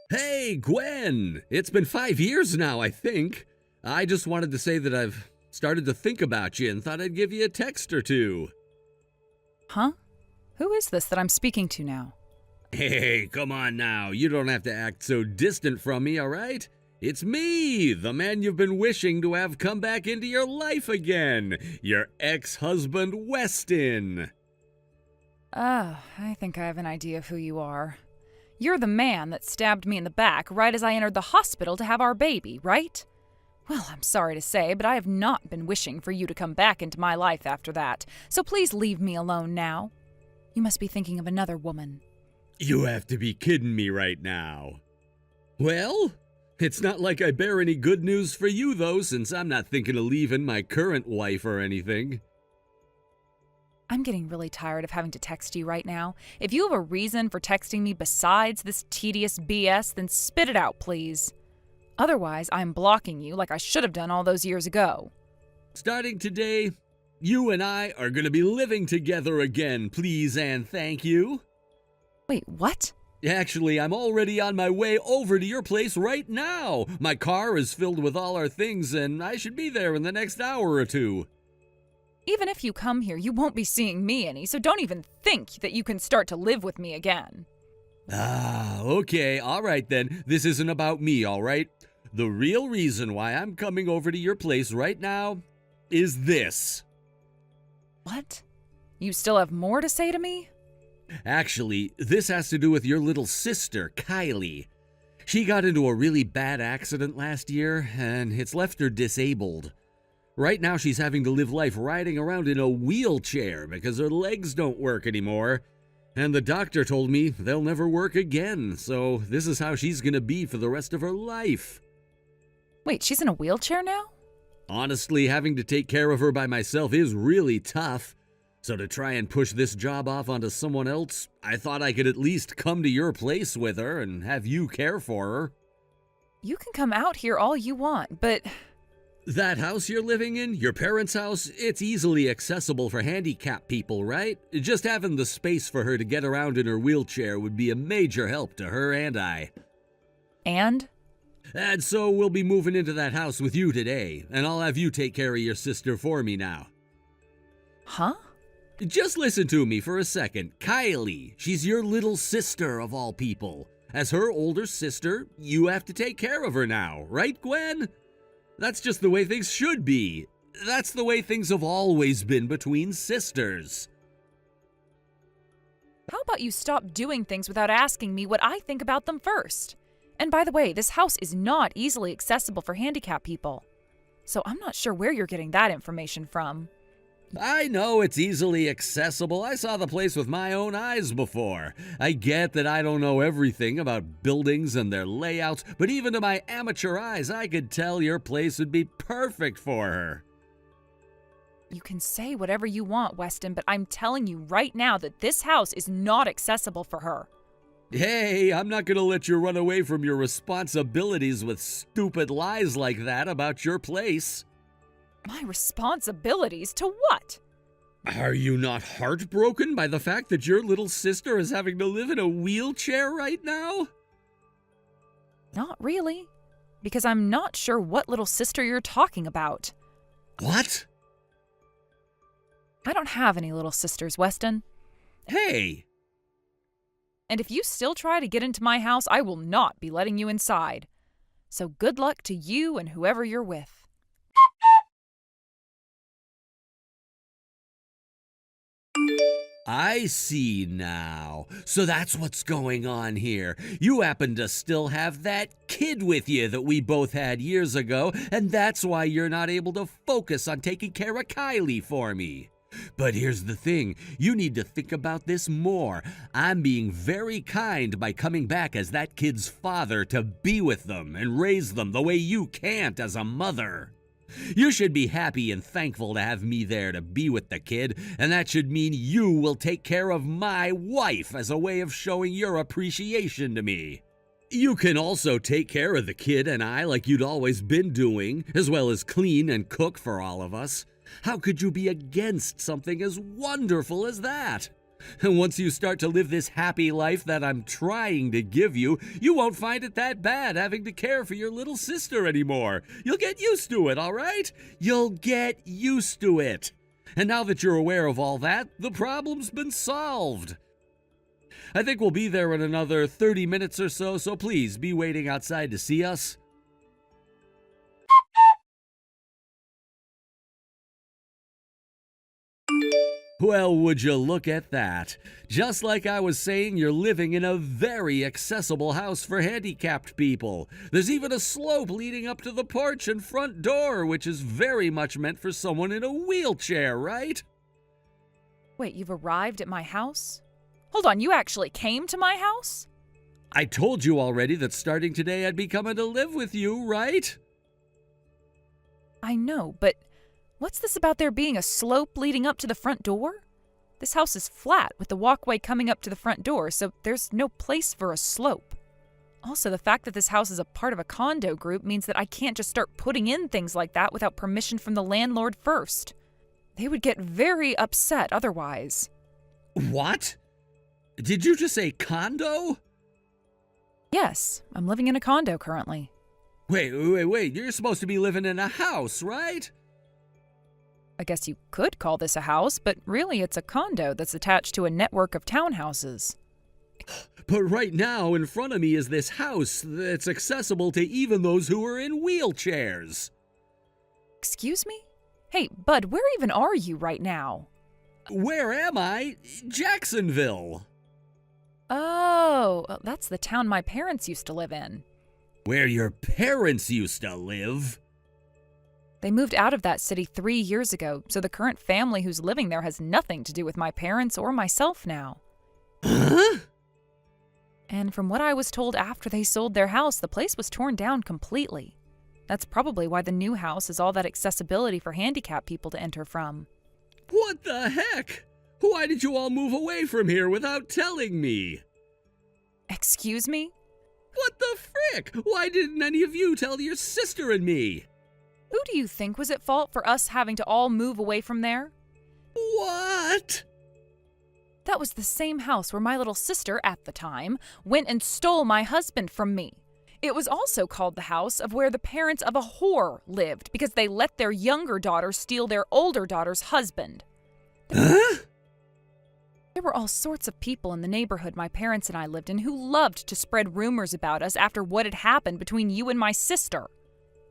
Hey, Gwen! It's been 5 years now, I think. I just wanted to say that I've started to think about you and thought I'd give you a text or two. Huh? Who is this that I'm speaking to now? Hey, come on now. You don't have to act so distant from me, all right? It's me, the man you've been wishing to have come back into your life again. Your ex-husband, Weston. I think I have an idea of who you are. You're the man that stabbed me in the back right as I entered the hospital to have our baby, right? Well, I'm sorry to say, but I have not been wishing for you to come back into my life after that, so please leave me alone now. You must be thinking of another woman. You have to be kidding me right now. Well, it's not like I bear any good news for you, though, since I'm not thinking of leaving my current wife or anything. I'm getting really tired of having to text you right now. If you have a reason for texting me besides this tedious BS, then spit it out, please. Otherwise, I'm blocking you like I should have done all those years ago. Starting today, you and I are going to be living together again, please and thank you. Wait, what? Actually, I'm already on my way over to your place right now. My car is filled with all our things, and I should be there in the next hour or two. Even if you come here, you won't be seeing me any, so don't even think that you can start to live with me again. Okay, all right then. This isn't about me, all right? The real reason why I'm coming over to your place right now is this. What? You still have more to say to me? Actually, this has to do with your little sister, Kylie. She got into a really bad accident last year, and it's left her disabled. Right now, she's having to live life riding around in a wheelchair because her legs don't work anymore. And the doctor told me they'll never work again, so this is how she's gonna be for the rest of her life. Wait, she's in a wheelchair now? Honestly, having to take care of her by myself is really tough. So to try and push this job off onto someone else, I thought I could at least come to your place with her and have you care for her. You can come out here all you want, but... That house you're living in, your parents' house, it's easily accessible for handicapped people, right? Just having the space for her to get around in her wheelchair would be a major help to her and I. And? And so we'll be moving into that house with you today, and I'll have you take care of your sister for me now. Huh? Just listen to me for a second. Kylie, she's your little sister of all people. As her older sister, you have to take care of her now, right, Gwen? That's just the way things should be. That's the way things have always been between sisters. How about you stop doing things without asking me what I think about them first? And by the way, this house is not easily accessible for handicapped people. So I'm not sure where you're getting that information from. I know it's easily accessible. I saw the place with my own eyes before. I get that I don't know everything about buildings and their layouts, but even to my amateur eyes, I could tell your place would be perfect for her. You can say whatever you want, Weston, but I'm telling you right now that this house is not accessible for her. Hey, I'm not gonna let you run away from your responsibilities with stupid lies like that about your place. My responsibilities to what? Are you not heartbroken by the fact that your little sister is having to live in a wheelchair right now? Not really, because I'm not sure what little sister you're talking about. What? I don't have any little sisters, Weston. Hey! And if you still try to get into my house, I will not be letting you inside. So good luck to you and whoever you're with. I see now. So that's what's going on here. You happen to still have that kid with you that we both had years ago, and that's why you're not able to focus on taking care of Kylie for me. But here's the thing, you need to think about this more. I'm being very kind by coming back as that kid's father to be with them and raise them the way you can't as a mother. You should be happy and thankful to have me there to be with the kid, and that should mean you will take care of my wife as a way of showing your appreciation to me. You can also take care of the kid and I like you'd always been doing, as well as clean and cook for all of us. How could you be against something as wonderful as that? And once you start to live this happy life that I'm trying to give you, you won't find it that bad having to care for your little sister anymore. You'll get used to it, all right? You'll get used to it. And now that you're aware of all that, the problem's been solved. I think we'll be there in another 30 minutes or so, so please be waiting outside to see us. Well, would you look at that? Just like I was saying, you're living in a very accessible house for handicapped people. There's even a slope leading up to the porch and front door, which is very much meant for someone in a wheelchair, right? Wait, you've arrived at my house? Hold on, you actually came to my house? I told you already that starting today I'd be coming to live with you, right? I know, but what's this about there being a slope leading up to the front door? This house is flat with the walkway coming up to the front door, so there's no place for a slope. Also, the fact that this house is a part of a condo group means that I can't just start putting in things like that without permission from the landlord first. They would get very upset otherwise. What? Did you just say condo? Yes, I'm living in a condo currently. Wait, you're supposed to be living in a house, right? I guess you could call this a house, but really it's a condo that's attached to a network of townhouses. But right now, in front of me is this house that's accessible to even those who are in wheelchairs. Excuse me? Hey, Bud, where even are you right now? Where am I? Jacksonville. Oh, that's the town my parents used to live in. Where your parents used to live? They moved out of that city 3 years ago, so the current family who's living there has nothing to do with my parents or myself now. Huh? And from what I was told after they sold their house, the place was torn down completely. That's probably why the new house has all that accessibility for handicapped people to enter from. What the heck? Why did you all move away from here without telling me? Excuse me? What the frick? Why didn't any of you tell your sister and me? Who do you think was at fault for us having to all move away from there? What? That was the same house where my little sister, at the time, went and stole my husband from me. It was also called the house of where the parents of a whore lived because they let their younger daughter steal their older daughter's husband. Huh? There were all sorts of people in the neighborhood my parents and I lived in who loved to spread rumors about us after what had happened between you and my sister.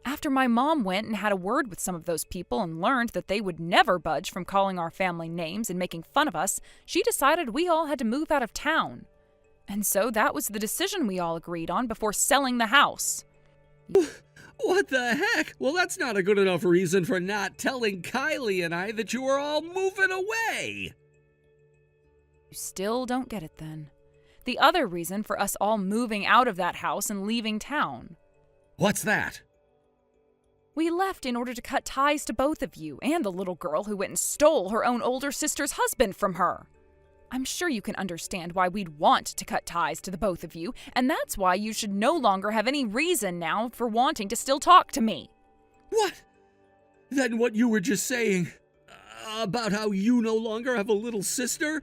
After my mom went and had a word with some of those people and learned that they would never budge from calling our family names and making fun of us, she decided we all had to move out of town. And so that was the decision we all agreed on before selling the house. What the heck? Well, that's not a good enough reason for not telling Kylie and I that you were all moving away. You still don't get it then. The other reason for us all moving out of that house and leaving town. What's that? We left in order to cut ties to both of you and the little girl who went and stole her own older sister's husband from her. I'm sure you can understand why we'd want to cut ties to the both of you, and that's why you should no longer have any reason now for wanting to still talk to me. What? Then what you were just saying about how you no longer have a little sister,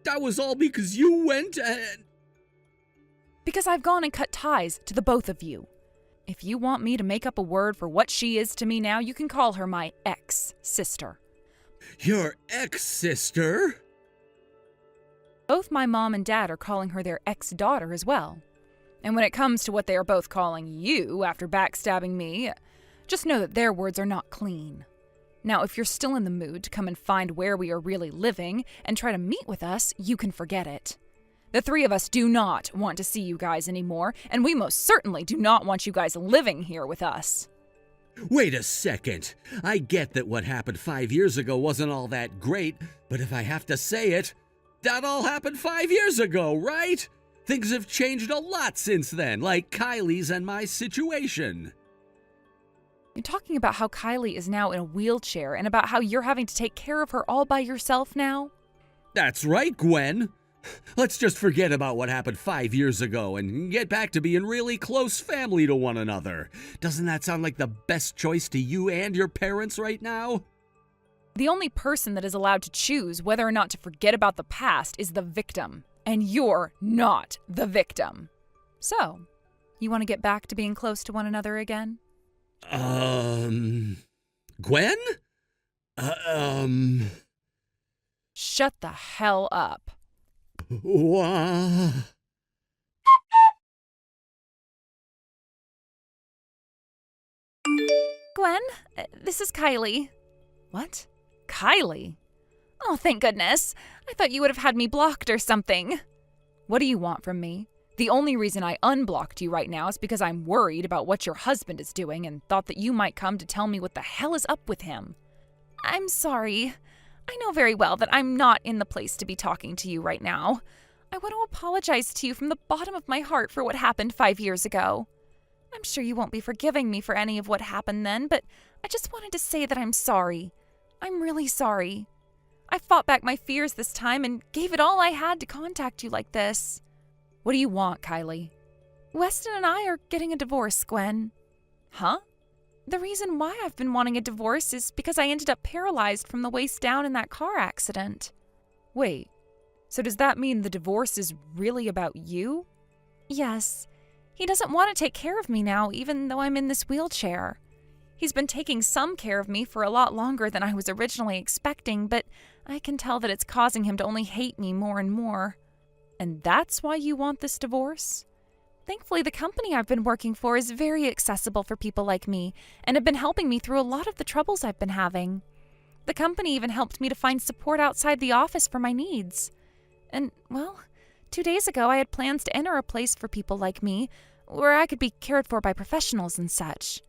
that was all because you went and... Because I've gone and cut ties to the both of you. If you want me to make up a word for what she is to me now, you can call her my ex-sister. Your ex-sister? Both my mom and dad are calling her their ex-daughter as well. And when it comes to what they are both calling you after backstabbing me, just know that their words are not clean. Now, if you're still in the mood to come and find where we are really living and try to meet with us, you can forget it. The three of us do not want to see you guys anymore, and we most certainly do not want you guys living here with us. Wait a second. I get that what happened 5 years ago wasn't all that great, but if I have to say it, that all happened 5 years ago, right? Things have changed a lot since then, like Kylie's and my situation. You're talking about how Kylie is now in a wheelchair and about how you're having to take care of her all by yourself now? That's right, Gwen. Let's just forget about what happened 5 years ago and get back to being really close family to one another. Doesn't that sound like the best choice to you and your parents right now? The only person that is allowed to choose whether or not to forget about the past is the victim. And you're not the victim. So, you want to get back to being close to one another again? Gwen? Shut the hell up. Wha- Gwen, this is Kylie. What? Kylie? Oh, thank goodness. I thought you would have had me blocked or something. What do you want from me? The only reason I unblocked you right now is because I'm worried about what your husband is doing and thought that you might come to tell me what the hell is up with him. I'm sorry. I know very well that I'm not in the place to be talking to you right now. I want to apologize to you from the bottom of my heart for what happened 5 years ago. I'm sure you won't be forgiving me for any of what happened then, but I just wanted to say that I'm sorry. I'm really sorry. I fought back my fears this time and gave it all I had to contact you like this. What do you want, Kylie? Weston and I are getting a divorce, Gwen. Huh? The reason why I've been wanting a divorce is because I ended up paralyzed from the waist down in that car accident. Wait, so does that mean the divorce is really about you? Yes. He doesn't want to take care of me now, even though I'm in this wheelchair. He's been taking some care of me for a lot longer than I was originally expecting, but I can tell that it's causing him to only hate me more and more. And that's why you want this divorce? Thankfully, the company I've been working for is very accessible for people like me and have been helping me through a lot of the troubles I've been having. The company even helped me to find support outside the office for my needs. And, well, 2 days ago I had plans to enter a place for people like me where I could be cared for by professionals and such.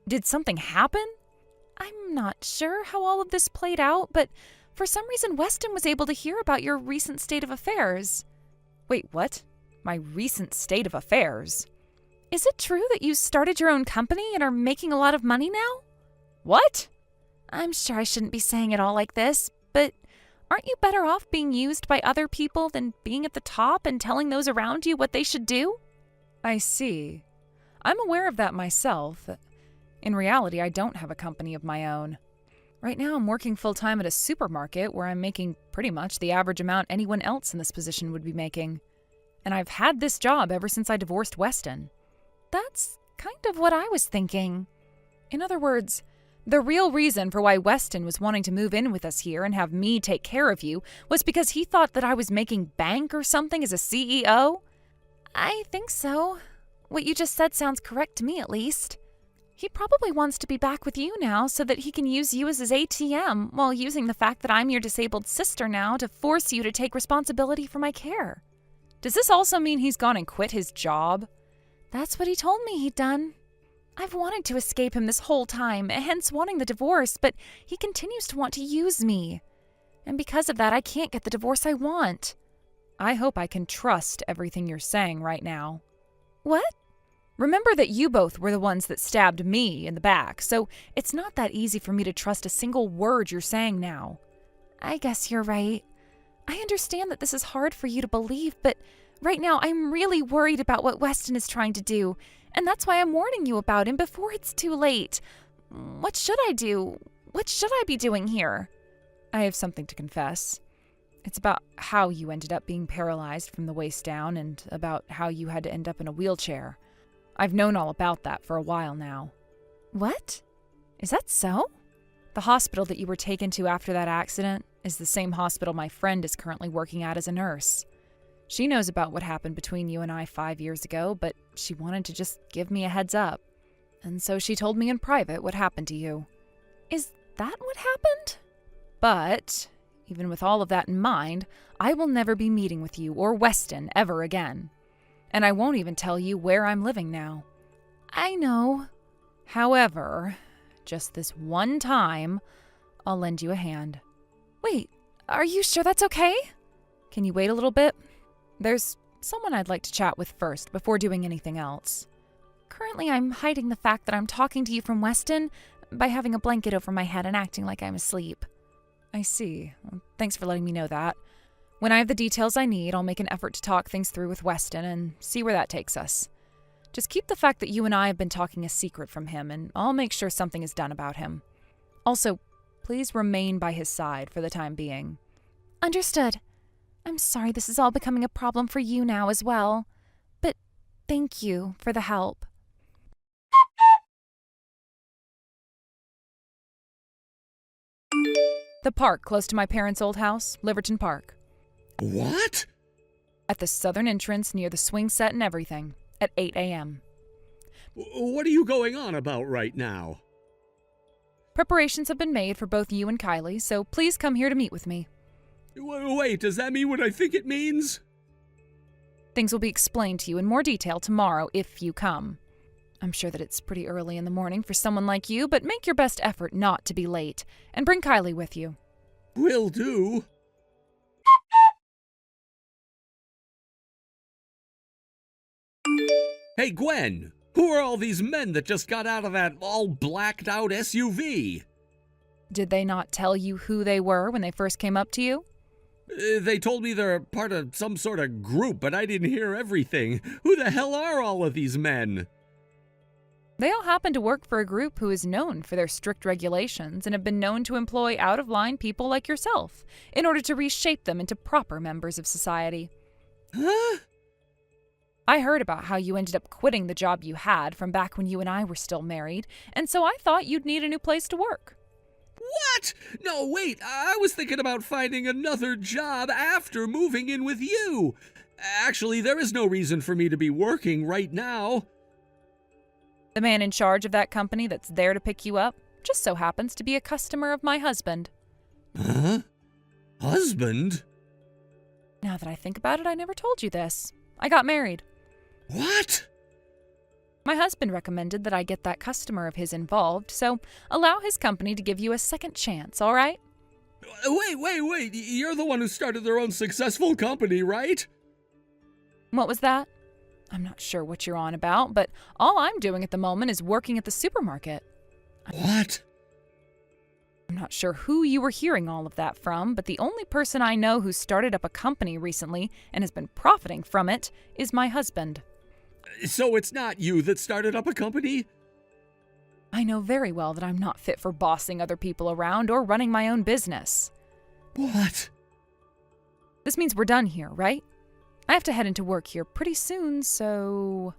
Did something happen? I'm not sure how all of this played out, but for some reason Weston was able to hear about your recent state of affairs. Wait, what? My recent state of affairs? Is it true that you started your own company and are making a lot of money now? What? I'm sure I shouldn't be saying it all like this, but aren't you better off being used by other people than being at the top and telling those around you what they should do? I see. I'm aware of that myself. In reality, I don't have a company of my own. Right now, I'm working full-time at a supermarket where I'm making pretty much the average amount anyone else in this position would be making. And I've had this job ever since I divorced Weston. That's kind of what I was thinking. In other words, the real reason for why Weston was wanting to move in with us here and have me take care of you was because he thought that I was making bank or something as a CEO? I think so. What you just said sounds correct to me, at least. He probably wants to be back with you now so that he can use you as his ATM while using the fact that I'm your disabled sister now to force you to take responsibility for my care. Does this also mean he's gone and quit his job? That's what he told me he'd done. I've wanted to escape him this whole time, hence wanting the divorce, but he continues to want to use me. And because of that, I can't get the divorce I want. I hope I can trust everything you're saying right now. What? Remember that you both were the ones that stabbed me in the back, so it's not that easy for me to trust a single word you're saying now. I guess you're right. I understand that this is hard for you to believe, but right now I'm really worried about what Weston is trying to do, and that's why I'm warning you about him before it's too late. What should I do? What should I be doing here? I have something to confess. It's about how you ended up being paralyzed from the waist down and about how you had to end up in a wheelchair. I've known all about that for a while now. What? Is that so? The hospital that you were taken to after that accident is the same hospital my friend is currently working at as a nurse. She knows about what happened between you and I 5 years ago, but she wanted to just give me a heads up. And so she told me in private what happened to you. Is that what happened? But, even with all of that in mind, I will never be meeting with you or Weston ever again. And I won't even tell you where I'm living now. I know. However, just this one time, I'll lend you a hand. Wait, are you sure that's okay? Can you wait a little bit? There's someone I'd like to chat with first before doing anything else. Currently, I'm hiding the fact that I'm talking to you from Weston by having a blanket over my head and acting like I'm asleep. I see. Well, thanks for letting me know that. When I have the details I need, I'll make an effort to talk things through with Weston and see where that takes us. Just keep the fact that you and I have been talking a secret from him, and I'll make sure something is done about him. Also, please remain by his side for the time being. Understood. I'm sorry this is all becoming a problem for you now as well. But thank you for the help. The park close to my parents' old house, Liverton Park. What? At the southern entrance near the swing set and everything, at 8 a.m. What are you going on about right now? Preparations have been made for both you and Kylie, so please come here to meet with me. Wait, does that mean what I think it means? Things will be explained to you in more detail tomorrow if you come. I'm sure that it's pretty early in the morning for someone like you, but make your best effort not to be late, and bring Kylie with you. Will do. Hey, Gwen! Who are all these men that just got out of that all blacked out SUV? Did they not tell you who they were when they first came up to you? They told me they're part of some sort of group, but I didn't hear everything. Who the hell are all of these men? They all happen to work for a group who is known for their strict regulations and have been known to employ out-of-line people like yourself in order to reshape them into proper members of society. Huh? I heard about how you ended up quitting the job you had from back when you and I were still married, and so I thought you'd need a new place to work. What? No, wait, I was thinking about finding another job after moving in with you. Actually, there is no reason for me to be working right now. The man in charge of that company that's there to pick you up just so happens to be a customer of my husband. Huh? Husband? Now that I think about it, I never told you this. I got married. What? My husband recommended that I get that customer of his involved, so allow his company to give you a second chance, all right? Wait. You're the one who started their own successful company, right? What was that? I'm not sure what you're on about, but all I'm doing at the moment is working at the supermarket. What? I'm not sure who you were hearing all of that from, but the only person I know who started up a company recently and has been profiting from it is my husband. So it's not you that started up a company? I know very well that I'm not fit for bossing other people around or running my own business. What? This means we're done here, right? I have to head into work here pretty soon, so...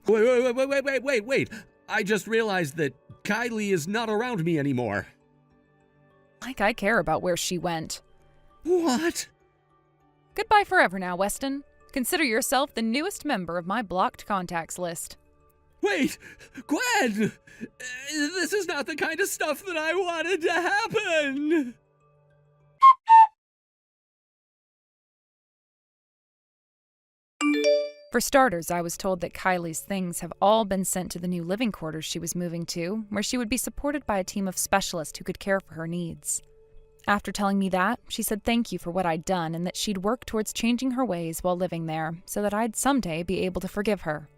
Wait. I just realized that Kylie is not around me anymore. Like I care about where she went. What? Goodbye forever now, Weston. Consider yourself the newest member of my blocked contacts list. Wait, Gwen! This is not the kind of stuff that I wanted to happen! For starters, I was told that Kylie's things have all been sent to the new living quarters she was moving to, where she would be supported by a team of specialists who could care for her needs. After telling me that, she said thank you for what I'd done and that she'd work towards changing her ways while living there so that I'd someday be able to forgive her.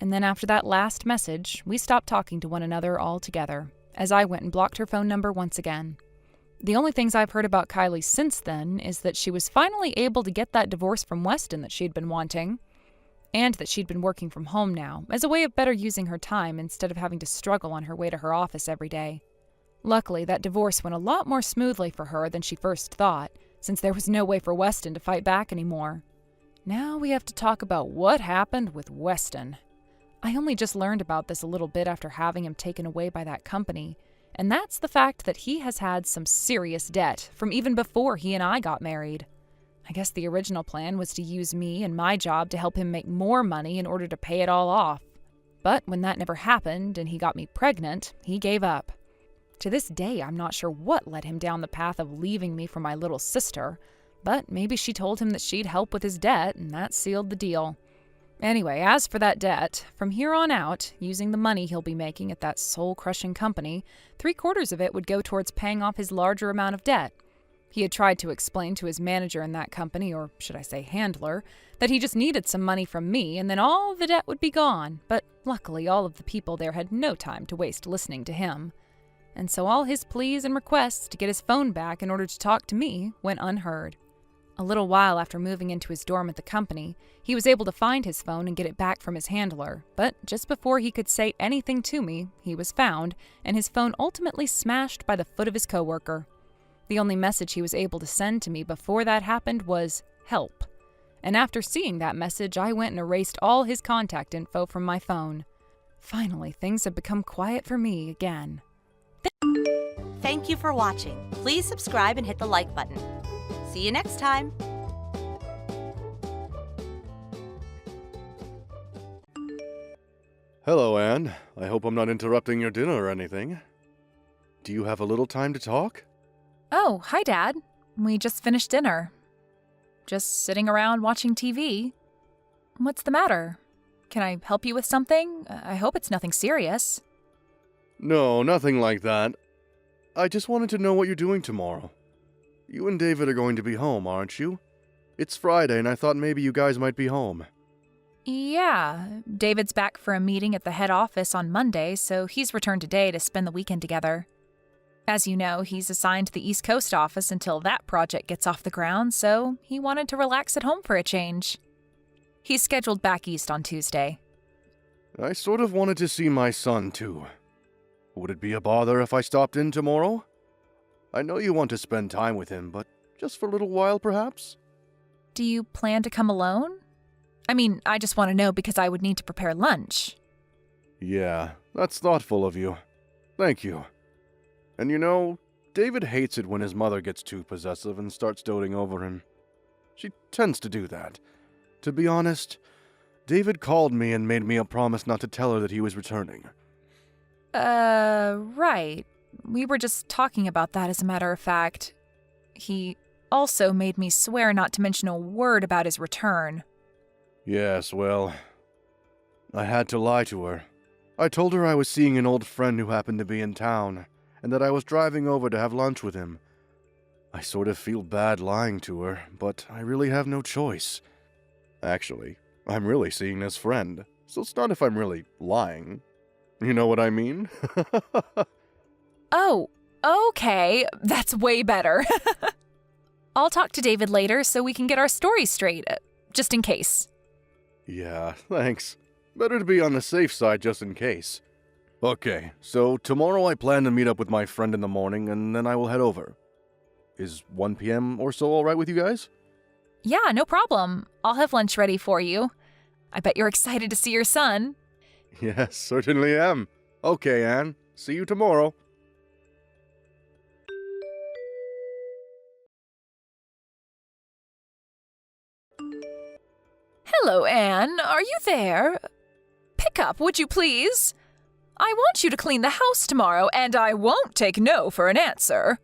And then after that last message, we stopped talking to one another altogether, as I went and blocked her phone number once again. The only things I've heard about Kylie since then is that she was finally able to get that divorce from Weston that she'd been wanting, and that she'd been working from home now, as a way of better using her time instead of having to struggle on her way to her office every day. Luckily, that divorce went a lot more smoothly for her than she first thought, since there was no way for Weston to fight back anymore. Now we have to talk about what happened with Weston. I only just learned about this a little bit after having him taken away by that company, and that's the fact that he has had some serious debt from even before he and I got married. I guess the original plan was to use me and my job to help him make more money in order to pay it all off. But when that never happened and he got me pregnant, he gave up. To this day, I'm not sure what led him down the path of leaving me for my little sister, but maybe she told him that she'd help with his debt, and that sealed the deal. Anyway, as for that debt, from here on out, using the money he'll be making at that soul-crushing company, 3/4 of it would go towards paying off his larger amount of debt. He had tried to explain to his manager in that company, or should I say handler, that he just needed some money from me and then all the debt would be gone, but luckily all of the people there had no time to waste listening to him. And so all his pleas and requests to get his phone back in order to talk to me went unheard. A little while after moving into his dorm at the company, he was able to find his phone and get it back from his handler, but just before he could say anything to me, he was found, and his phone ultimately smashed by the foot of his coworker. The only message he was able to send to me before that happened was, "Help." And after seeing that message, I went and erased all his contact info from my phone. Finally, things have become quiet for me again. Thank you for watching. Please subscribe and hit the like button. See you next time. Hello, Anne. I hope I'm not interrupting your dinner or anything. Do you have a little time to talk? Oh, hi, Dad. We just finished dinner. Just sitting around watching TV. What's the matter? Can I help you with something? I hope it's nothing serious. No, nothing like that. I just wanted to know what you're doing tomorrow. You and David are going to be home, aren't you? It's Friday, and I thought maybe you guys might be home. Yeah, David's back for a meeting at the head office on Monday, so he's returned today to spend the weekend together. As you know, he's assigned to the East Coast office until that project gets off the ground, so he wanted to relax at home for a change. He's scheduled back east on Tuesday. I sort of wanted to see my son, too. Would it be a bother if I stopped in tomorrow? I know you want to spend time with him, but just for a little while, perhaps? Do you plan to come alone? I mean, I just want to know because I would need to prepare lunch. Yeah, that's thoughtful of you. Thank you. And you know, David hates it when his mother gets too possessive and starts doting over him. She tends to do that. To be honest, David called me and made me a promise not to tell her that he was returning. Right. We were just talking about that as a matter of fact. He also made me swear not to mention a word about his return. Yes, well, I had to lie to her. I told her I was seeing an old friend who happened to be in town, and that I was driving over to have lunch with him. I sort of feel bad lying to her, but I really have no choice. Actually, I'm really seeing this friend, so it's not if I'm really lying. You know what I mean? Oh, okay. That's way better. I'll talk to David later so we can get our stories straight, just in case. Yeah, thanks. Better to be on the safe side just in case. Okay, so tomorrow I plan to meet up with my friend in the morning, and then I will head over. Is 1 p.m. or so alright with you guys? Yeah, no problem. I'll have lunch ready for you. I bet you're excited to see your son. Yes, certainly am. Okay, Anne. See you tomorrow. Hello, Anne. Are you there? Pick up, would you please? I want you to clean the house tomorrow, and I won't take no for an answer.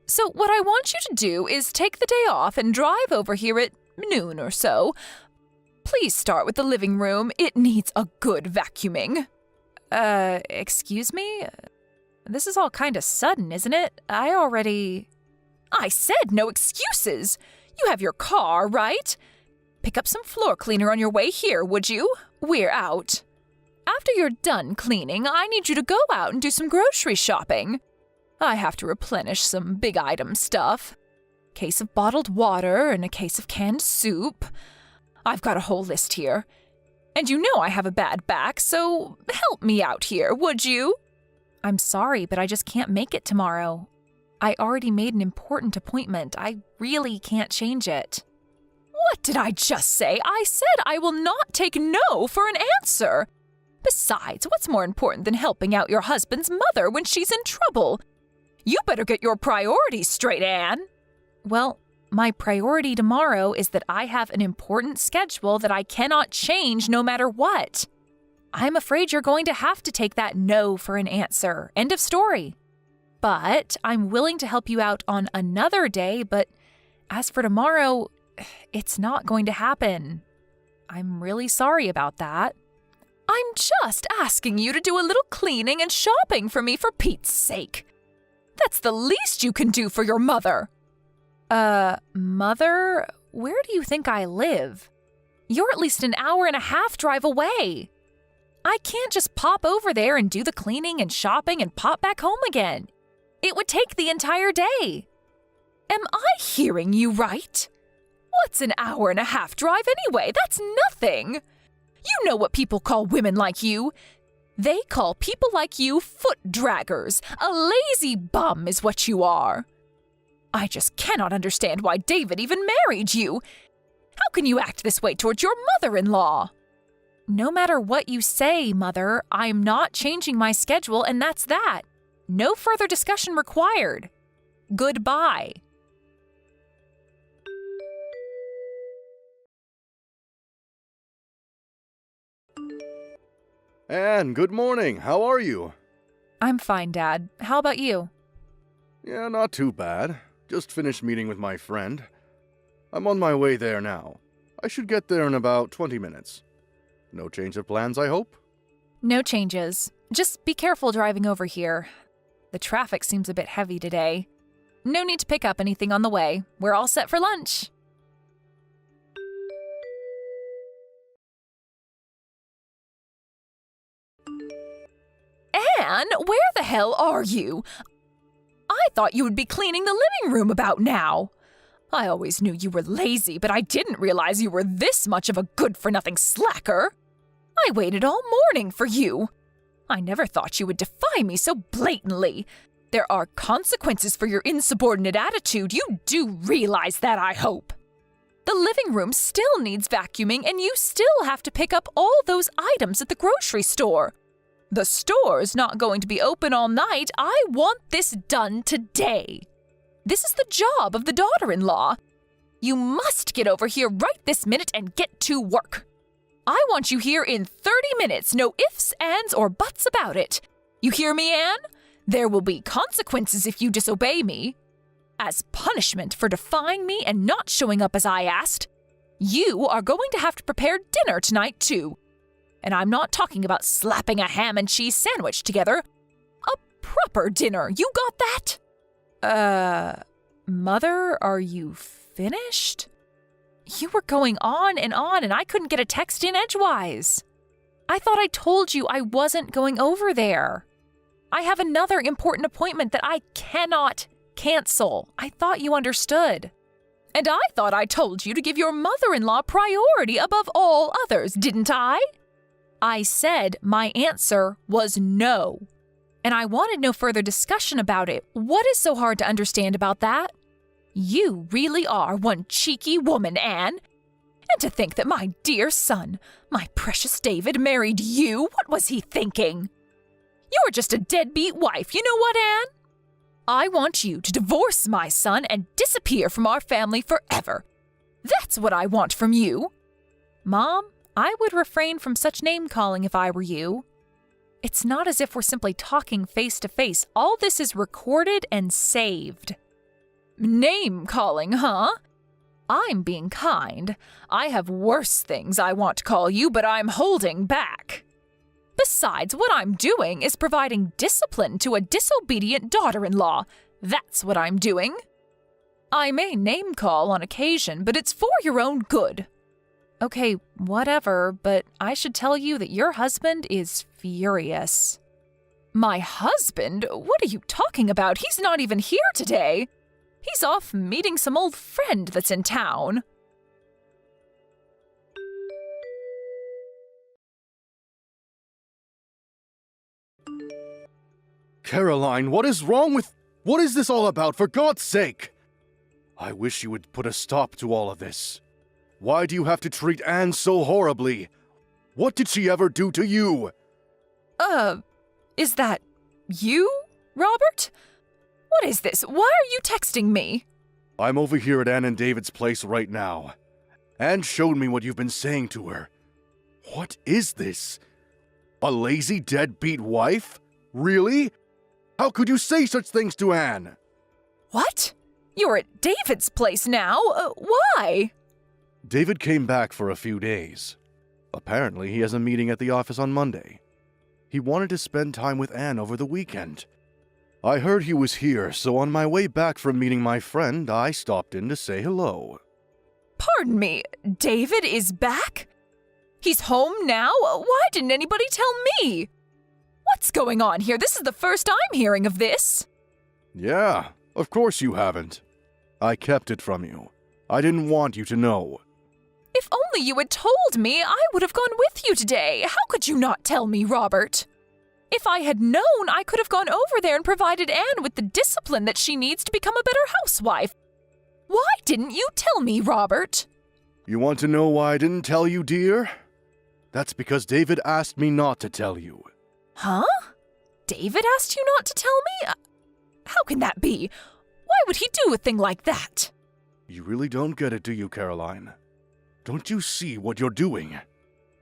So what I want you to do is take the day off and drive over here at noon or so. Please start with the living room. It needs a good vacuuming. Excuse me? This is all kind of sudden, isn't it? I said no excuses. You have your car, right? Pick up some floor cleaner on your way here, would you? We're out. After you're done cleaning, I need you to go out and do some grocery shopping. I have to replenish some big item stuff. Case of bottled water and a case of canned soup. I've got a whole list here. And you know I have a bad back, so help me out here, would you? I'm sorry, but I just can't make it tomorrow. I already made an important appointment. I really can't change it. What did I just say? I said I will not take no for an answer. Besides, what's more important than helping out your husband's mother when she's in trouble? You better get your priorities straight, Anne. Well, my priority tomorrow is that I have an important schedule that I cannot change no matter what. I'm afraid you're going to have to take that no for an answer. End of story. But I'm willing to help you out on another day, but as for tomorrow, it's not going to happen. I'm really sorry about that. I'm just asking you to do a little cleaning and shopping for me for Pete's sake. That's the least you can do for your mother. Mother? Where do you think I live? You're at least an hour and a half drive away. I can't just pop over there and do the cleaning and shopping and pop back home again. It would take the entire day. Am I hearing you right? What's an hour and a half drive anyway? That's nothing. You know what people call women like you. They call people like you foot draggers. A lazy bum is what you are. I just cannot understand why David even married you. How can you act this way towards your mother-in-law? No matter what you say, Mother, I'm not changing my schedule, and that's that. No further discussion required. Goodbye. Anne, good morning. How are you? I'm fine, Dad. How about you? Yeah, not too bad. Just finished meeting with my friend. I'm on my way there now. I should get there in about 20 minutes. No change of plans, I hope? No changes. Just be careful driving over here. The traffic seems a bit heavy today. No need to pick up anything on the way. We're all set for lunch. Anne, where the hell are you? I thought you would be cleaning the living room about now. I always knew you were lazy, but I didn't realize you were this much of a good-for-nothing slacker. I waited all morning for you. I never thought you would defy me so blatantly. There are consequences for your insubordinate attitude. You do realize that, I hope. The living room still needs vacuuming, and you still have to pick up all those items at the grocery store. The store's not going to be open all night. I want this done today. This is the job of the daughter-in-law. You must get over here right this minute and get to work. I want you here in 30 minutes. No ifs, ands, or buts about it. You hear me, Anne? There will be consequences if you disobey me. As punishment for defying me and not showing up as I asked, you are going to have to prepare dinner tonight, too. And I'm not talking about slapping a ham and cheese sandwich together. A proper dinner. You got that? Mother, are you finished? You were going on, and I couldn't get a text in edgewise. I thought I told you I wasn't going over there. I have another important appointment that I cannot cancel. I thought you understood. And I thought I told you to give your mother-in-law priority above all others, didn't I? I said my answer was no. And I wanted no further discussion about it. What is so hard to understand about that? You really are one cheeky woman, Anne. And to think that my dear son, my precious David, married you, what was he thinking? You're just a deadbeat wife, you know what, Anne? I want you to divorce my son and disappear from our family forever. That's what I want from you. Mom, I would refrain from such name-calling if I were you. It's not as if we're simply talking face-to-face. All this is recorded and saved. Name-calling, huh? I'm being kind. I have worse things I want to call you, but I'm holding back. Besides, what I'm doing is providing discipline to a disobedient daughter-in-law. That's what I'm doing. I may name-call on occasion, but it's for your own good. Okay, whatever, but I should tell you that your husband is furious. My husband? What are you talking about? He's not even here today. He's off meeting some old friend that's in town. Caroline, what is wrong with... What is this all about, for God's sake? I wish you would put a stop to all of this. Why do you have to treat Anne so horribly? What did she ever do to you? Is that you, Robert? What is this? Why are you texting me? I'm over here at Anne and David's place right now. Anne showed me what you've been saying to her. What is this? A lazy, deadbeat wife? Really? How could you say such things to Anne? What? You're at David's place now? Why? David came back for a few days. Apparently, he has a meeting at the office on Monday. He wanted to spend time with Anne over the weekend. I heard he was here, so on my way back from meeting my friend, I stopped in to say hello. Pardon me, David is back? He's home now? Why didn't anybody tell me? What's going on here? This is the first I'm hearing of this. Yeah, of course you haven't. I kept it from you. I didn't want you to know. If only you had told me, I would have gone with you today. How could you not tell me, Robert? If I had known, I could have gone over there and provided Anne with the discipline that she needs to become a better housewife. Why didn't you tell me, Robert? You want to know why I didn't tell you, dear? That's because David asked me not to tell you. Huh? David asked you not to tell me? How can that be? Why would he do a thing like that? You really don't get it, do you, Caroline? Don't you see what you're doing?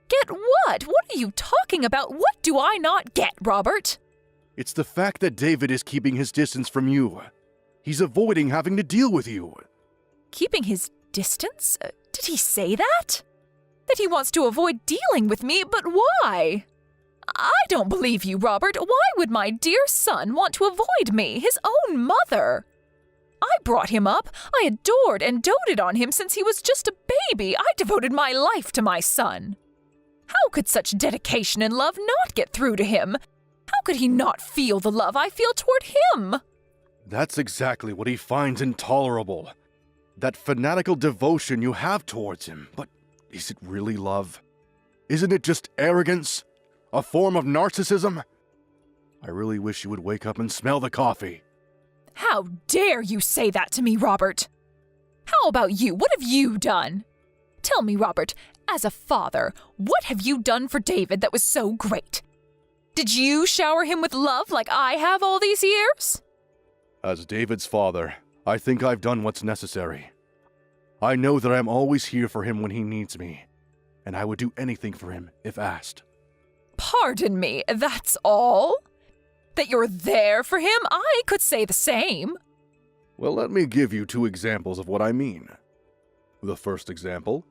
Get what? What are you talking about? What do I not get, Robert? It's the fact that David is keeping his distance from you. He's avoiding having to deal with you. Keeping his distance? Did he say that? That he wants to avoid dealing with me, but why? I don't believe you, Robert. Why would my dear son want to avoid me, his own mother? I brought him up. I adored and doted on him since he was just a baby. I devoted my life to my son. How could such dedication and love not get through to him? How could he not feel the love I feel toward him? That's exactly what he finds intolerable. That fanatical devotion you have towards him. But is it really love? Isn't it just arrogance? A form of narcissism? I really wish you would wake up and smell the coffee. How dare you say that to me, Robert? How about you? What have you done? Tell me, Robert, as a father, what have you done for David that was so great? Did you shower him with love like I have all these years? As David's father, I think I've done what's necessary. I know that I'm always here for him when he needs me, and I would do anything for him if asked. Pardon me, that's all? That you're there for him? I could say the same. Well, let me give you 2 examples of what I mean. The first example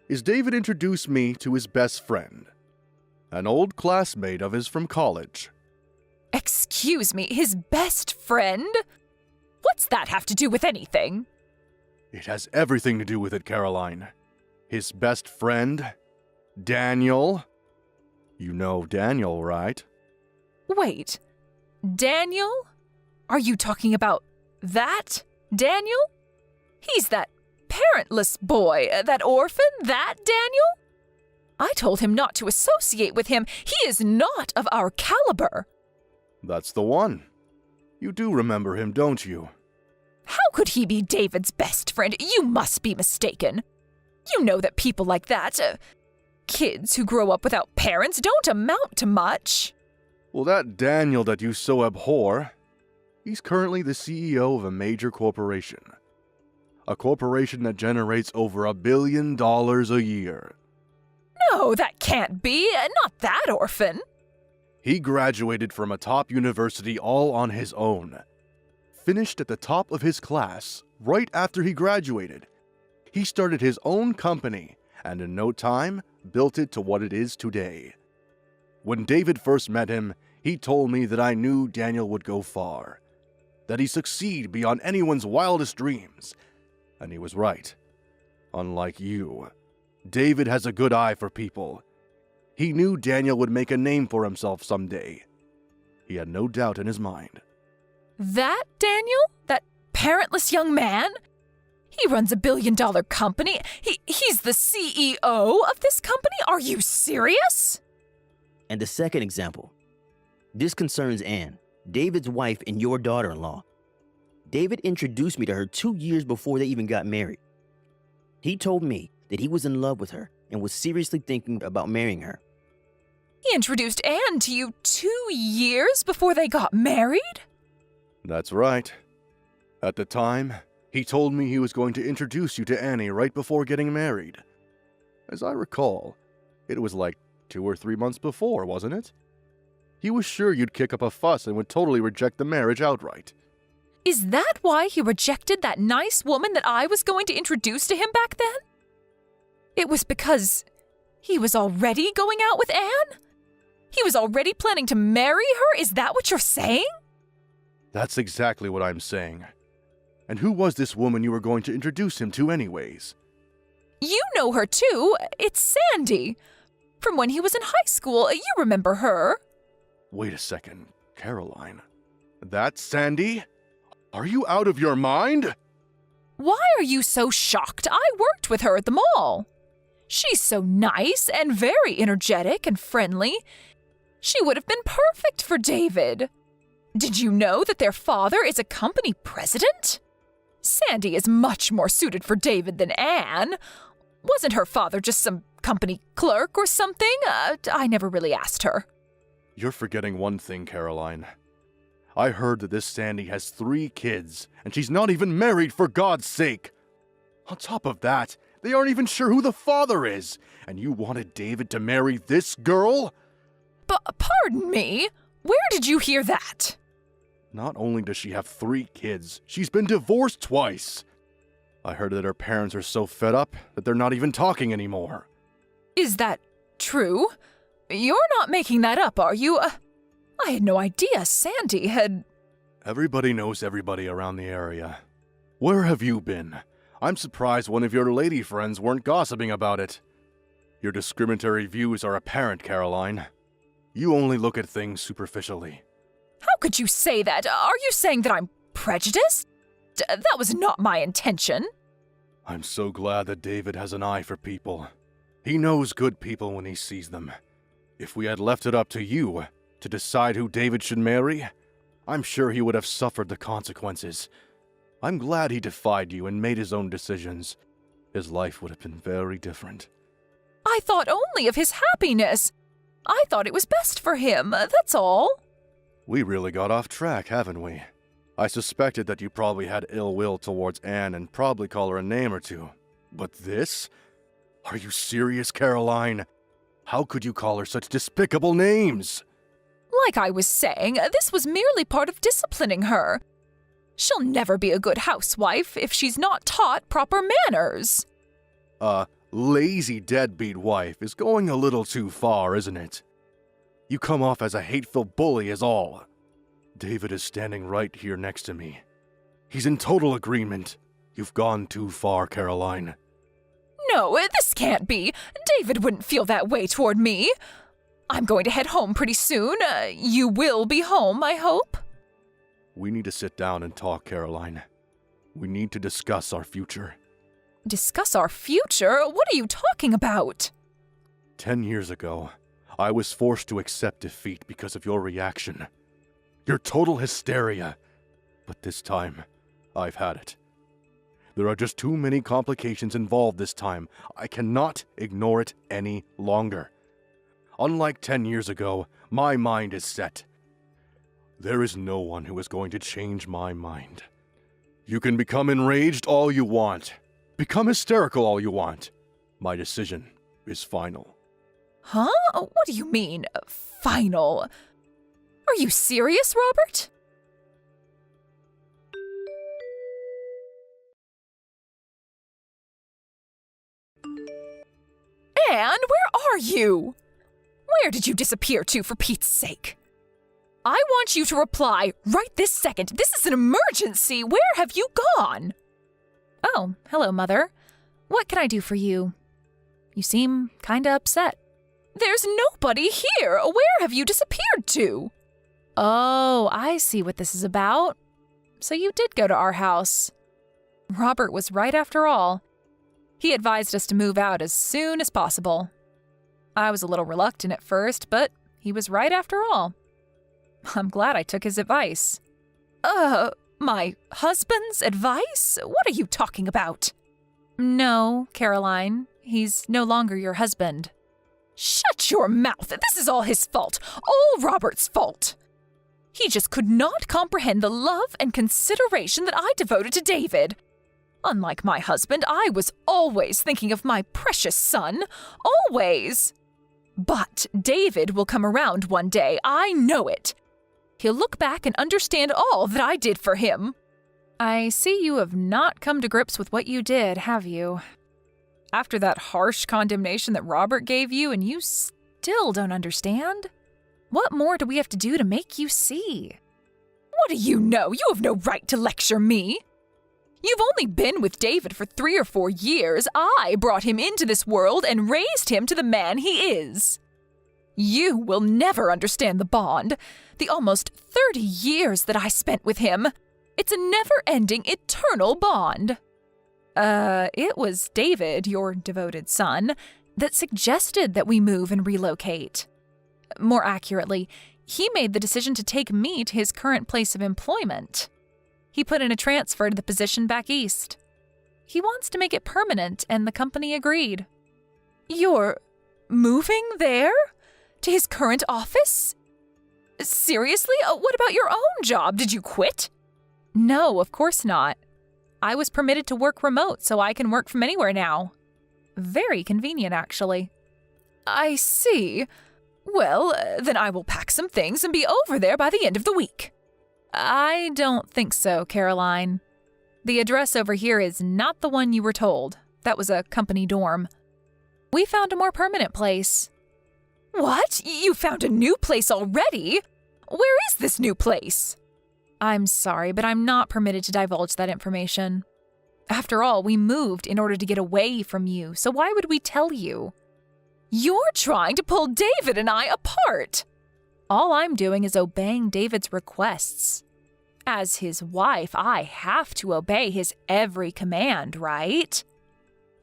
is David introduced me to his best friend, an old classmate of his from college. Excuse me, his best friend? What's that have to do with anything? It has everything to do with it, Caroline. His best friend, Daniel. You know Daniel, right? Wait, Daniel? Are you talking about that Daniel? He's that parentless boy, that orphan, that Daniel? I told him not to associate with him. He is not of our caliber. That's the one. You do remember him, don't you? How could he be David's best friend? You must be mistaken. You know that people like that, kids who grow up without parents, don't amount to much. Well, that Daniel that you so abhor, he's currently the CEO of a major corporation. A corporation that generates over $1 billion a year. No, that can't be. Not that orphan. He graduated from a top university all on his own. Finished at the top of his class right after he graduated. He started his own company and in no time built it to what it is today. When David first met him, he told me that I knew Daniel would go far, that he'd succeed beyond anyone's wildest dreams. And he was right. Unlike you, David has a good eye for people. He knew Daniel would make a name for himself someday. He had no doubt in his mind. That Daniel? That parentless young man? He runs a $1 billion company. He's the CEO of this company? Are you serious? And the second example. This concerns Anne, David's wife and your daughter-in-law. David introduced me to her 2 years before they even got married. He told me that he was in love with her and was seriously thinking about marrying her. He introduced Anne to you 2 years before they got married? That's right. At the time, he told me he was going to introduce you to Annie right before getting married. As I recall, it was like 2 or 3 months before, wasn't it? He was sure you'd kick up a fuss and would totally reject the marriage outright. Is that why he rejected that nice woman that I was going to introduce to him back then? It was because he was already going out with Anne? He was already planning to marry her? Is that what you're saying? That's exactly what I'm saying. And who was this woman you were going to introduce him to anyways? You know her too. It's Sandy. From when he was in high school. You remember her. Wait a second, Caroline. That's Sandy? Are you out of your mind? Why are you so shocked? I worked with her at the mall. She's so nice and very energetic and friendly. She would have been perfect for David. Did you know that their father is a company president? Sandy is much more suited for David than Anne. Wasn't her father just some company clerk or something? I never really asked her. You're forgetting one thing, Caroline. I heard that this Sandy has 3 kids, and she's not even married, for God's sake. On top of that, they aren't even sure who the father is, and you wanted David to marry this girl? Pardon me? Where did you hear that? Not only does she have 3 kids, she's been divorced twice. I heard that her parents are so fed up that they're not even talking anymore. Is that true? You're not making that up, are you? I had no idea Sandy had... Everybody knows everybody around the area. Where have you been? I'm surprised one of your lady friends weren't gossiping about it. Your discriminatory views are apparent, Caroline. You only look at things superficially. How could you say that? Are you saying that I'm prejudiced? That was not my intention. I'm so glad that David has an eye for people. He knows good people when he sees them. If we had left it up to you to decide who David should marry, I'm sure he would have suffered the consequences. I'm glad he defied you and made his own decisions. His life would have been very different. I thought only of his happiness. I thought it was best for him, that's all. We really got off track, haven't we? I suspected that you probably had ill will towards Anne and probably call her a name or two. But this? Are you serious, Caroline? How could you call her such despicable names? Like I was saying, this was merely part of disciplining her. She'll never be a good housewife if she's not taught proper manners. Lazy deadbeat wife is going a little too far, isn't it? You come off as a hateful bully is all. David is standing right here next to me. He's in total agreement. You've gone too far, Caroline. No, this can't be. David wouldn't feel that way toward me. I'm going to head home pretty soon. You will be home, I hope. We need to sit down and talk, Caroline. We need to discuss our future. Discuss our future? What are you talking about? 10 years ago, I was forced to accept defeat because of your reaction. Your total hysteria. But this time, I've had it. There are just too many complications involved this time. I cannot ignore it any longer. Unlike 10 years ago, my mind is set. There is no one who is going to change my mind. You can become enraged all you want. Become hysterical all you want. My decision is final. Huh? What do you mean, final? Are you serious, Robert? Anne, where are you? Where did you disappear to, for Pete's sake? I want you to reply right this second. This is an emergency. Where have you gone? Oh, hello, Mother. What can I do for you? You seem kinda upset. There's nobody here. Where have you disappeared to? Oh, I see what this is about. So you did go to our house. Robert was right after all. He advised us to move out as soon as possible. I was a little reluctant at first, but he was right after all. I'm glad I took his advice. My husband's advice? What are you talking about? No, Caroline. He's no longer your husband. Shut your mouth! This is all his fault. All Robert's fault. He just could not comprehend the love and consideration that I devoted to David. Unlike my husband, I was always thinking of my precious son. Always. But David will come around one day. I know it. He'll look back and understand all that I did for him. I see you have not come to grips with what you did, have you? After that harsh condemnation that Robert gave you, and you still don't understand? What more do we have to do to make you see? What do you know? You have no right to lecture me. You've only been with David for 3 or 4 years. I brought him into this world and raised him to the man he is. You will never understand the bond, the almost 30 years that I spent with him. It's a never-ending, eternal bond. It was David, your devoted son, that suggested that we move and relocate. More accurately, he made the decision to take me to his current place of employment. He put in a transfer to the position back east. He wants to make it permanent, and the company agreed. You're moving there? To his current office? Seriously? What about your own job? Did you quit? No, of course not. I was permitted to work remote, so I can work from anywhere now. Very convenient, actually. I see. Well, then I will pack some things and be over there by the end of the week. I don't think so, Caroline. The address over here is not the one you were told. That was a company dorm. We found a more permanent place. What? You found a new place already? Where is this new place? I'm sorry, but I'm not permitted to divulge that information. After all, we moved in order to get away from you, so why would we tell you? You're trying to pull David and I apart! All I'm doing is obeying David's requests. As his wife, I have to obey his every command, right?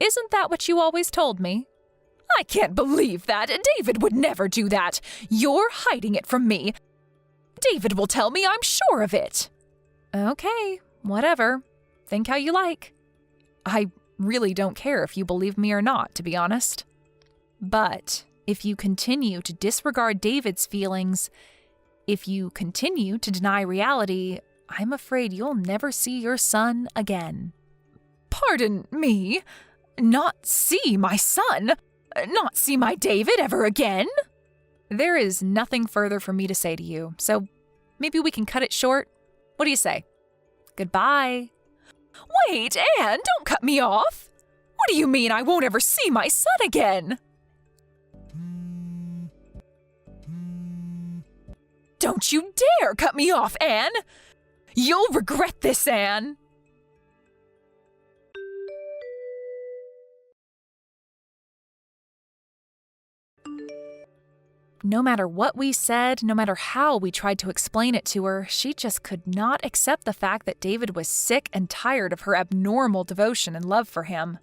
Isn't that what you always told me? I can't believe that. David would never do that. You're hiding it from me. David will tell me, I'm sure of it. Okay, whatever. Think how you like. I really don't care if you believe me or not, to be honest. But if you continue to disregard David's feelings, if you continue to deny reality, I'm afraid you'll never see your son again. Pardon me? Not see my son? Not see my David ever again? There is nothing further for me to say to you, so maybe we can cut it short. What do you say? Goodbye. Wait, Anne, don't cut me off. What do you mean I won't ever see my son again? Don't you dare cut me off, Anne! You'll regret this, Anne! No matter what we said, no matter how we tried to explain it to her, she just could not accept the fact that David was sick and tired of her abnormal devotion and love for him.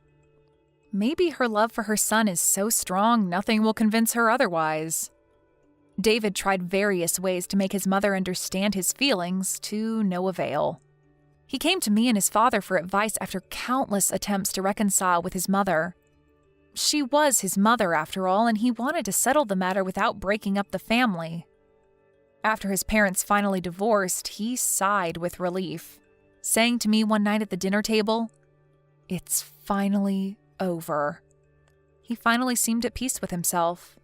Maybe her love for her son is so strong nothing will convince her otherwise. David tried various ways to make his mother understand his feelings, to no avail. He came to me and his father for advice after countless attempts to reconcile with his mother. She was his mother, after all, and he wanted to settle the matter without breaking up the family. After his parents finally divorced, he sighed with relief, saying to me one night at the dinner table, "It's finally over." He finally seemed at peace with himself.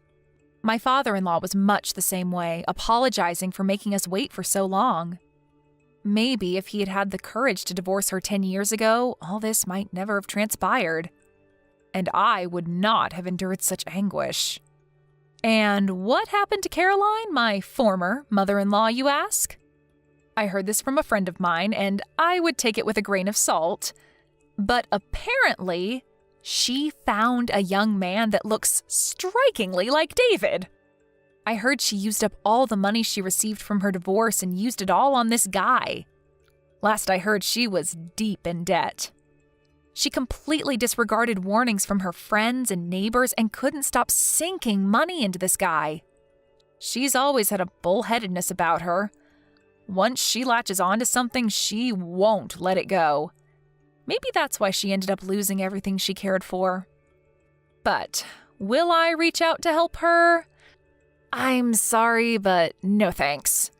My father-in-law was much the same way, apologizing for making us wait for so long. Maybe if he had had the courage to divorce her 10 years ago, all this might never have transpired. And I would not have endured such anguish. And what happened to Caroline, my former mother-in-law, you ask? I heard this from a friend of mine, and I would take it with a grain of salt. But apparently, she found a young man that looks strikingly like David. I heard she used up all the money she received from her divorce and used it all on this guy. Last I heard, she was deep in debt. She completely disregarded warnings from her friends and neighbors and couldn't stop sinking money into this guy. She's always had a bullheadedness about her. Once she latches onto something, she won't let it go. Maybe that's why she ended up losing everything she cared for. But will I reach out to help her? I'm sorry, but no thanks.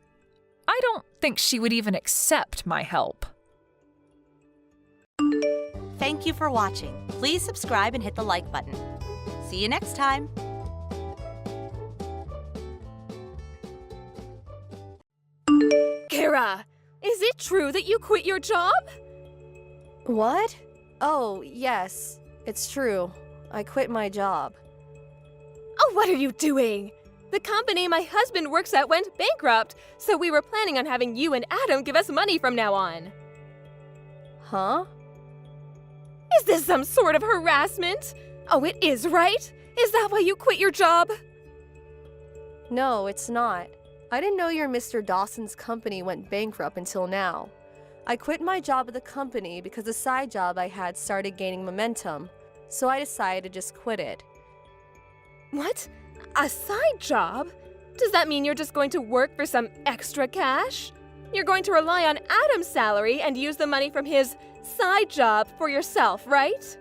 I don't think she would even accept my help. Thank you for watching. Please subscribe and hit the like button. See you next time. Kara, is it true that you quit your job? What? Oh, yes. It's true. I quit my job. Oh, what are you doing? The company my husband works at went bankrupt, so we were planning on having you and Adam give us money from now on. Huh? Is this some sort of harassment? Oh, it is, right? Is that why you quit your job? No, it's not. I didn't know your Mr. Dawson's company went bankrupt until now. I quit my job at the company because the side job I had started gaining momentum, so I decided to just quit it. What? A side job? Does that mean you're just going to work for some extra cash? You're going to rely on Adam's salary and use the money from his side job for yourself, right?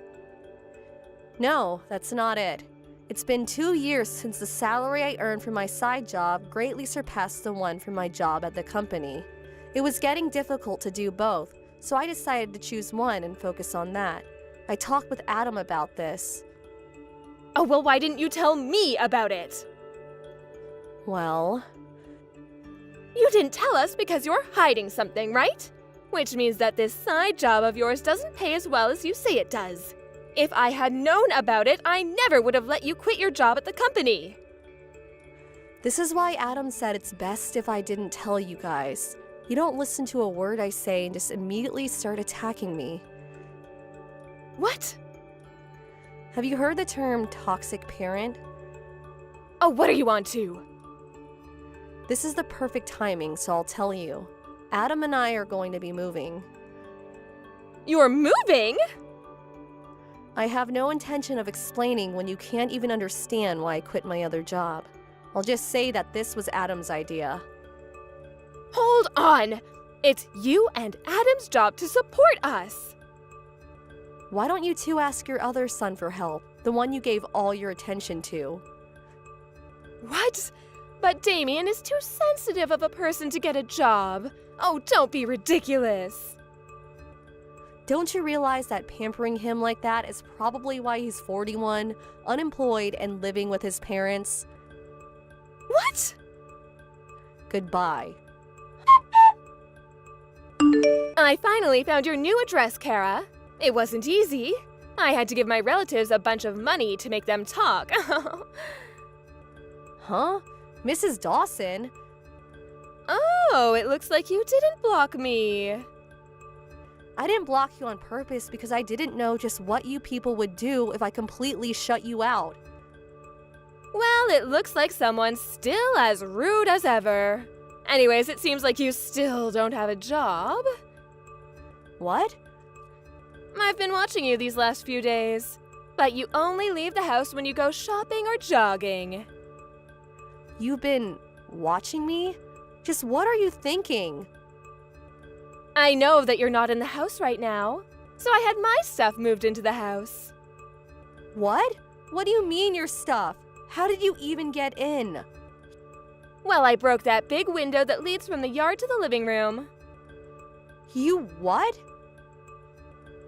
No, that's not it. It's been 2 years since the salary I earned from my side job greatly surpassed the one from my job at the company. It was getting difficult to do both, so I decided to choose one and focus on that. I talked with Adam about this. Oh, well, why didn't you tell me about it? Well, You didn't tell us because you're hiding something, right? Which means that this side job of yours doesn't pay as well as you say it does. If I had known about it, I never would have let you quit your job at the company. this is why Adam said it's best if I didn't tell you guys. You don't listen to a word I say and just immediately start attacking me. What? Have you heard the term toxic parent? Oh, what are you on to? This is the perfect timing, so I'll tell you. Adam and I are going to be moving. You're moving? I have no intention of explaining when you can't even understand why I quit my other job. I'll just say that this was Adam's idea. Hold on! It's you and Adam's job to support us! Why don't you two ask your other son for help, the one you gave all your attention to? What? But Damien is too sensitive of a person to get a job. Oh, don't be ridiculous. Don't you realize that pampering him like that is probably why he's 41, unemployed, and living with his parents? What? Goodbye. I finally found your new address, Kara. It wasn't easy. I had to give my relatives a bunch of money to make them talk. Huh? Mrs. Dawson? Oh, it looks like you didn't block me. I didn't block you on purpose because I didn't know just what you people would do if I completely shut you out. Well, it looks like someone's still as rude as ever. Anyways, it seems like you still don't have a job. What? I've been watching you these last few days, but you only leave the house when you go shopping or jogging. You've been watching me? Just what are you thinking? I know that you're not in the house right now, so I had my stuff moved into the house. What? What do you mean your stuff? How did you even get in? Well, I broke that big window that leads from the yard to the living room. You what?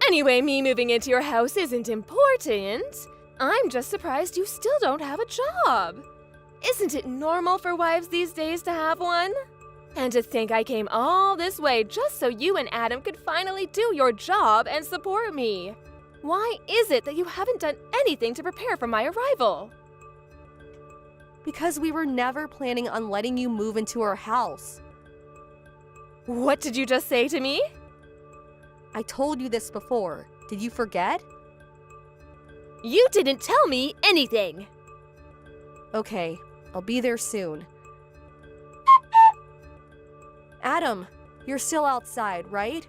Anyway, me moving into your house isn't important. I'm just surprised you still don't have a job. Isn't it normal for wives these days to have one? And to think I came all this way just so you and Adam could finally do your job and support me. Why is it that you haven't done anything to prepare for my arrival? Because we were never planning on letting you move into our house. What did you just say to me? I told you this before. Did you forget? You didn't tell me anything. Okay, I'll be there soon. Adam, you're still outside, right?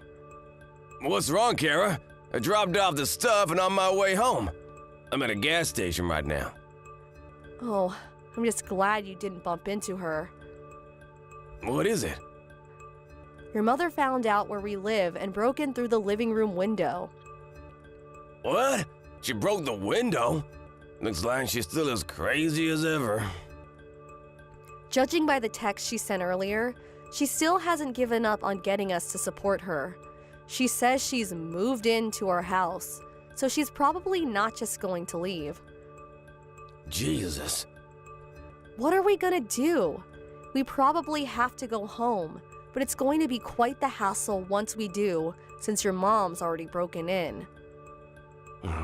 What's wrong, Kara? I dropped off the stuff and on my way home. I'm at a gas station right now. Oh, I'm just glad you didn't bump into her. What is it? Your mother found out where we live and broke in through the living room window. What? She broke the window? Looks like she's still as crazy as ever. Judging by the text she sent earlier, she still hasn't given up on getting us to support her. She says she's moved into our house, so she's probably not just going to leave. Jesus. What are we gonna do? We probably have to go home, but it's going to be quite the hassle once we do, since your mom's already broken in.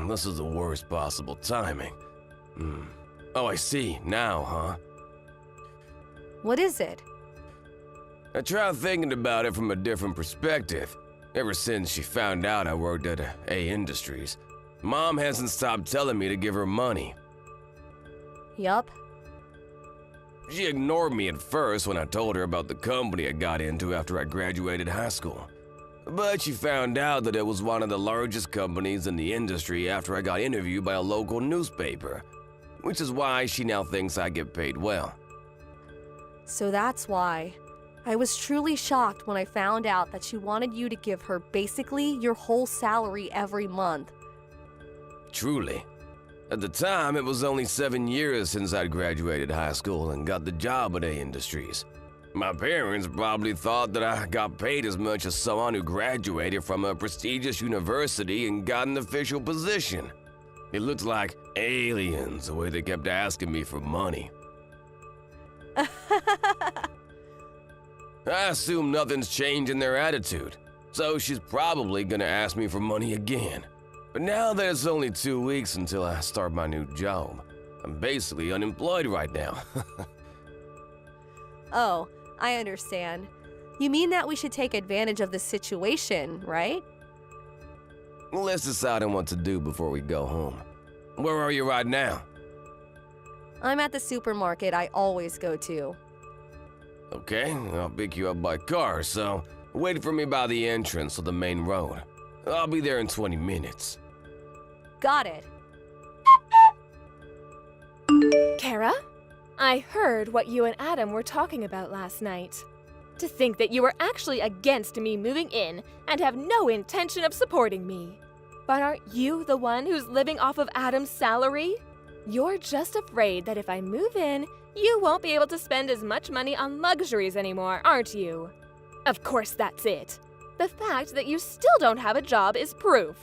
This is the worst possible timing. Oh, I see. Now, huh? What is it? I tried thinking about it from a different perspective. Ever since she found out I worked at A Industries, Mom hasn't stopped telling me to give her money. Yup. She ignored me at first when I told her about the company I got into after I graduated high school. But she found out that it was one of the largest companies in the industry after I got interviewed by a local newspaper, which is why she now thinks I get paid well. So that's why. I was truly shocked when I found out that she wanted you to give her basically your whole salary every month. Truly. At the time, it was only 7 years since I'd graduated high school and got the job at A Industries. My parents probably thought that I got paid as much as someone who graduated from a prestigious university and got an official position. It looked like aliens the way they kept asking me for money. I assume nothing's changed in their attitude, so she's probably gonna ask me for money again. But now that it's only 2 weeks until I start my new job, I'm basically unemployed right now. Oh, I understand. You mean that we should take advantage of the situation, right? Let's decide on what to do before we go home. Where are you right now? I'm at the supermarket I always go to. Okay, I'll pick you up by car, so wait for me by the entrance of the main road. I'll be there in 20 minutes. Got it. Kara? I heard what you and Adam were talking about last night. To think that you were actually against me moving in and have no intention of supporting me. But aren't you the one who's living off of Adam's salary? You're just afraid that if I move in, you won't be able to spend as much money on luxuries anymore, aren't you? Of course that's it. The fact that you still don't have a job is proof.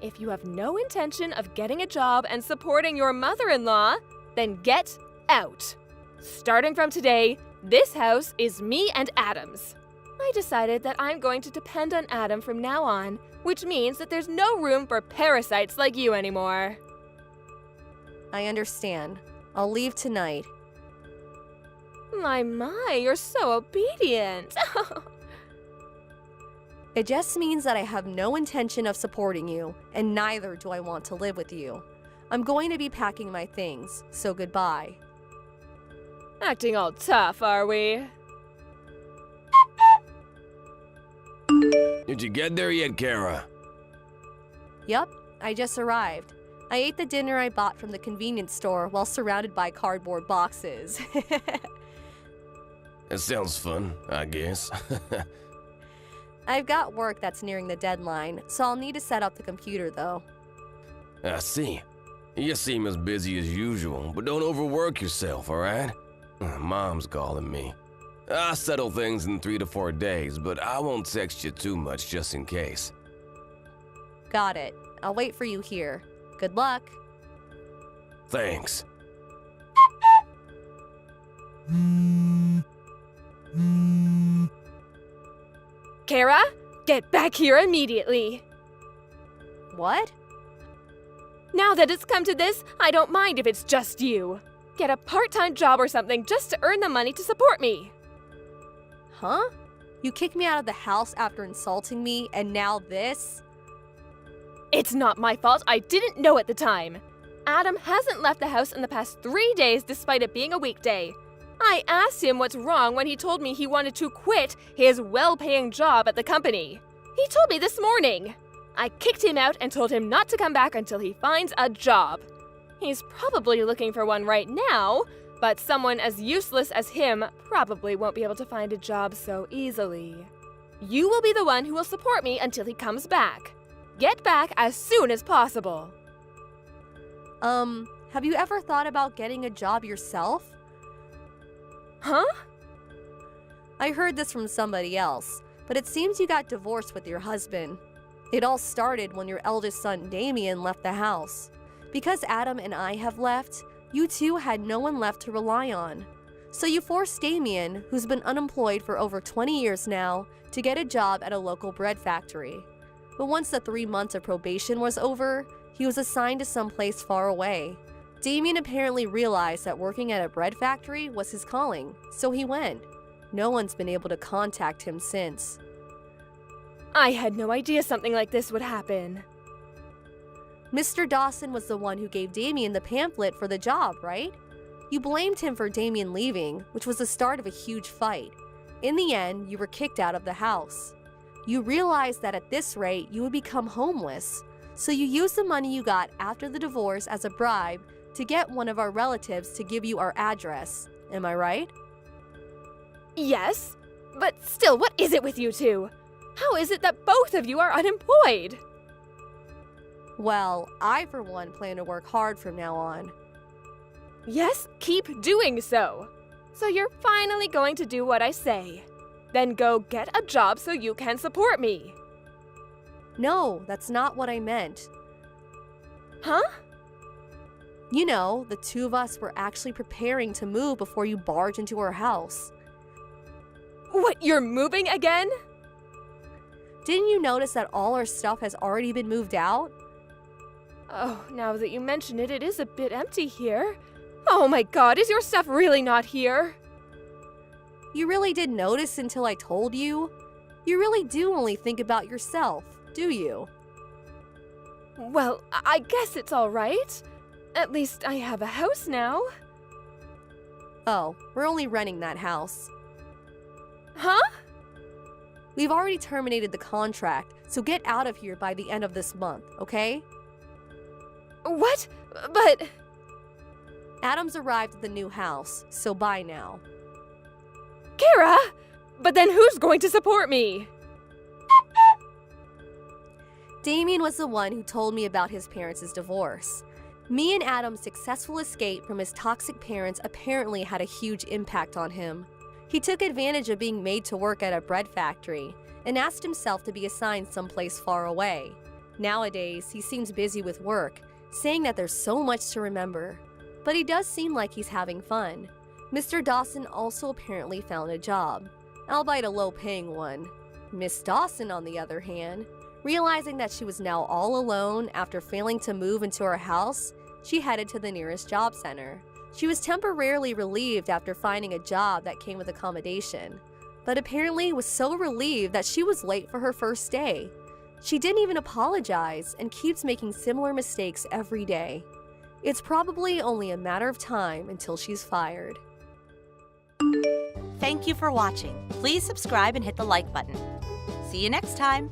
If you have no intention of getting a job and supporting your mother-in-law, then get out. Starting from today, this house is me and Adam's. I decided that I'm going to depend on Adam from now on, which means that there's no room for parasites like you anymore. I understand. I'll leave tonight. My, you're so obedient. It just means that I have no intention of supporting you, and neither do I want to live with you. I'm going to be packing my things, so goodbye. Acting all tough, are we? Did you get there yet, Kara? Yup, I just arrived. I ate the dinner I bought from the convenience store while surrounded by cardboard boxes. It sounds fun, I guess. I've got work that's nearing the deadline, so I'll need to set up the computer though. I see. You seem as busy as usual, but don't overwork yourself, alright? Mom's calling me. I'll settle things in 3 to 4 days, but I won't text you too much just in case. Got it. I'll wait for you here. Good luck. Thanks. Kara, get back here immediately. What? Now that it's come to this, I don't mind if it's just you. Get a part-time job or something just to earn the money to support me. Huh? You kicked me out of the house after insulting me, and now this? It's not my fault. I didn't know at the time. Adam hasn't left the house in the past 3 days despite it being a weekday. I asked him what's wrong when he told me he wanted to quit his well-paying job at the company. He told me this morning. I kicked him out and told him not to come back until he finds a job. He's probably looking for one right now, but someone as useless as him probably won't be able to find a job so easily. You will be the one who will support me until he comes back. Get back as soon as possible. Have you ever thought about getting a job yourself? Huh? I heard this from somebody else, but it seems you got divorced with your husband. It all started when your eldest son, Damien, left the house. Because Adam and I have left, you two had no one left to rely on. So you forced Damien, who's been unemployed for over 20 years now, to get a job at a local bread factory. But once the 3 months of probation was over, he was assigned to someplace far away. Damien apparently realized that working at a bread factory was his calling, so he went. No one's been able to contact him since. I had no idea something like this would happen. Mr. Dawson was the one who gave Damien the pamphlet for the job, right? You blamed him for Damien leaving, which was the start of a huge fight. In the end, you were kicked out of the house. You realized that at this rate, you would become homeless. So you used the money you got after the divorce as a bribe to get one of our relatives to give you our address. Am I right? Yes, but still, what is it with you two? How is it that both of you are unemployed? Well, I for one plan to work hard from now on. Yes, keep doing so. So you're finally going to do what I say. Then go get a job so you can support me. No, that's not what I meant. Huh? You know, the two of us were actually preparing to move before you barged into our house. What, you're moving again? Didn't you notice that all our stuff has already been moved out? Oh, now that you mention it, it is a bit empty here. Oh my god, is your stuff really not here? You really didn't notice until I told you? You really do only think about yourself, do you? Well, I guess it's all right. At least I have a house now. Oh, we're only renting that house. Huh? We've already terminated the contract, so get out of here by the end of this month, okay? What? But... Adam's arrived at the new house, so bye now. Kara! But then who's going to support me? Damien was the one who told me about his parents' divorce. Me and Adam's successful escape from his toxic parents apparently had a huge impact on him. He took advantage of being made to work at a bread factory and asked himself to be assigned someplace far away. Nowadays, he seems busy with work, saying that there's so much to remember. But he does seem like he's having fun. Mr. Dawson also apparently found a job, albeit a low-paying one. Miss Dawson, on the other hand, realizing that she was now all alone after failing to move into her house, she headed to the nearest job center. She was temporarily relieved after finding a job that came with accommodation, but apparently was so relieved that she was late for her first day. She didn't even apologize and keeps making similar mistakes every day. It's probably only a matter of time until she's fired. Thank you for watching. Please subscribe and hit the like button. See you next time.